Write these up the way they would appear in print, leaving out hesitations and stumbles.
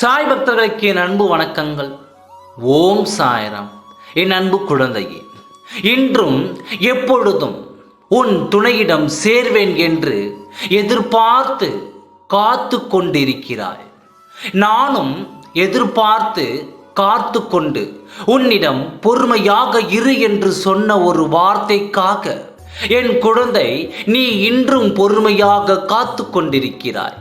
சாய் பக்தர்களுக்கு என் அன்பு வணக்கங்கள். ஓம் சாய்ராம். என் அன்பு குழந்தையே, இன்றும் எப்பொழுதும் உன் துணையிடம் சேர்வேன் என்று எதிர்பார்த்து காத்து கொண்டிருக்கிறாய். நானும் எதிர்பார்த்து காத்து கொண்டு உன்னிடம் பொறுமையாக இரு என்று சொன்ன ஒரு வார்த்தைக்காக என் குழந்தை, நீ இன்றும் பொறுமையாக காத்து கொண்டிருக்கிறாய்.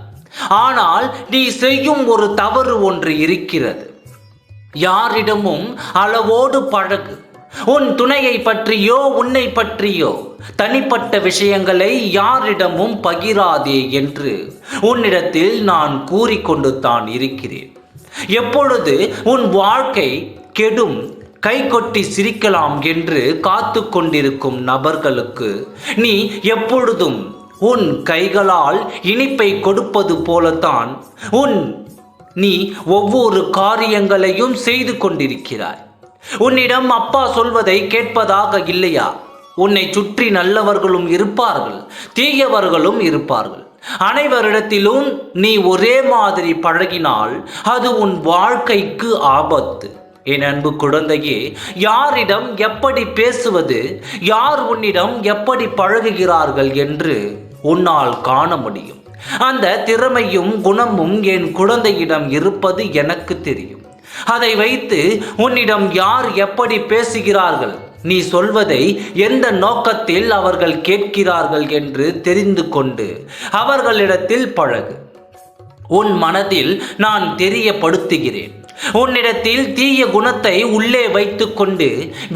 ஆனால் நீ செய்யும் ஒரு தவறு ஒன்று இருக்கிறது. யாரிடமும் அளவோடு பழகு. உன் துணையை பற்றியோ உன்னை பற்றியோ தனிப்பட்ட விஷயங்களை யாரிடமும் பகிராதே என்று உன்னிடத்தில் நான் கூறிக்கொண்டு தான் இருக்கிறேன். எப்பொழுது உன் வாழ்க்கை கெடும், கை கொட்டி சிரிக்கலாம் என்று காத்து கொண்டிருக்கும் நபர்களுக்கு நீ எப்பொழுதும் உன் கைகளால் இனிப்பை கொடுப்பது போலத்தான் நீ ஒவ்வொரு காரியங்களையும் செய்து கொண்டிருக்கிறாய். உன்னிடம் அப்பா சொல்வதை கேட்பதாக இல்லையா? உன்னை சுற்றி நல்லவர்களும் இருப்பார்கள், தீயவர்களும் இருப்பார்கள். அனைவரிடத்திலும் நீ ஒரே மாதிரி பழகினால் அது உன் வாழ்க்கைக்கு ஆபத்து. என் அன்பு குழந்தையே, யாரிடம் எப்படி பேசுவது, யார் உன்னிடம் எப்படி பழகுகிறார்கள் என்று உன்னால் காண முடியும். அந்த திறமையும் குணமும் என் குழந்தையிடம் இருப்பது எனக்கு தெரியும். அதை வைத்து உன்னிடம் யார் எப்படி பேசுகிறார்கள், நீ சொல்வதை எந்த நோக்கத்தில் அவர்கள் கேட்கிறார்கள் என்று தெரிந்து கொண்டு அவர்களிடத்தில் பழகு. உன் மனதில் நான் தெரியப்படுத்துகிறேன். உன்னிடத்தில் தீய குணத்தை உள்ளே வைத்துக்கொண்டு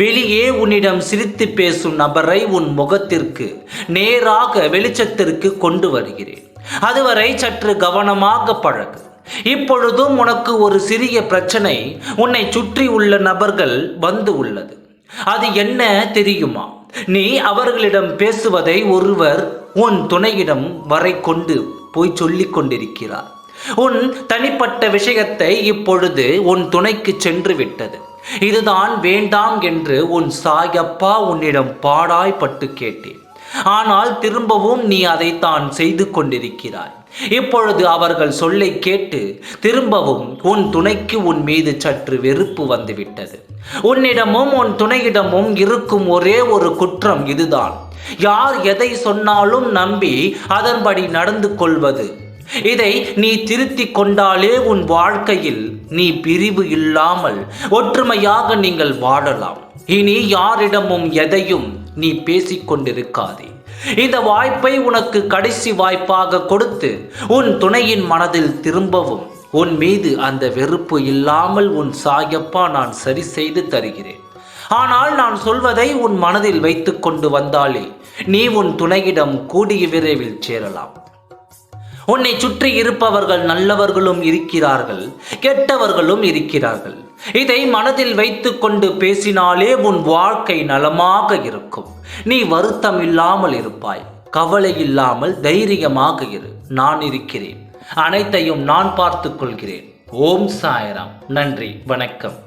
வெளியே உன்னிடம் சிரித்து பேசும் நபரை உன் முகத்திற்கு நேராக வெளிச்சத்திற்கு கொண்டு வருகிறேன். அதுவரை சற்று கவனமாக பழகு. இப்பொழுதும் உனக்கு ஒரு சிறிய பிரச்சனை உன்னை சுற்றி உள்ள நபர்கள் வந்து உள்ளது. அது என்ன தெரியுமா? நீ அவர்களிடம் பேசுவதை ஒருவர் உன் துணையிடம் வரை கொண்டு போய் சொல்லிக் கொண்டிருக்கிறார். உன் தனிப்பட்ட விஷயத்தை இப்பொழுது உன் துணைக்கு சென்று விட்டது. இதுதான் வேண்டாம் என்று உன் சாயப்பா உன்னிடம் பாடாய்பட்டு கேட்டேன். ஆனால் திரும்பவும் நீ அதைத்தான் செய்து கொண்டிருக்கிறாய். இப்பொழுது அவர்கள் சொல்லை கேட்டு திரும்பவும் உன் துணைக்கு உன் மீது சற்று வெறுப்பு வந்துவிட்டது. உன்னிடமும் உன் துணையிடமும் இருக்கும் ஒரே ஒரு குற்றம் இதுதான். யார் எதை சொன்னாலும் நம்பி அதன்படி நடந்து கொள்வது. இதை நீ திருத்தி கொண்டாலே உன் வாழ்க்கையில் நீ பிரிவு இல்லாமல் ஒற்றுமையாக நீங்கள் வாழலாம். இனி யாரிடமும் எதையும் நீ பேசிக்கொண்டிருக்காதே. இந்த வாய்ப்பை உனக்கு கடைசி வாய்ப்பாக கொடுத்து உன் துணையின் மனதில் திரும்பவும் உன் மீது அந்த வெறுப்பு இல்லாமல் உன் சாயப்பா நான் சரி செய்து தருகிறேன். ஆனால் நான் சொல்வதை உன் மனதில் வைத்து கொண்டு வந்தாலே நீ உன் துணையிடம் கூடிய விரைவில் சேரலாம். உன்னை சுற்றி இருப்பவர்கள் நல்லவர்களும் இருக்கிறார்கள், கெட்டவர்களும் இருக்கிறார்கள். இதை மனதில் வைத்து கொண்டு பேசினாலே உன் வாழ்க்கை நலமாக இருக்கும். நீ வருத்தம் இல்லாமல் இருப்பாய். கவலை இல்லாமல் தைரியமாக இரு. நான் இருக்கிறேன். அனைத்தையும் நான் பார்த்துக் கொள்கிறேன். ஓம் சாய்ராம். நன்றி, வணக்கம்.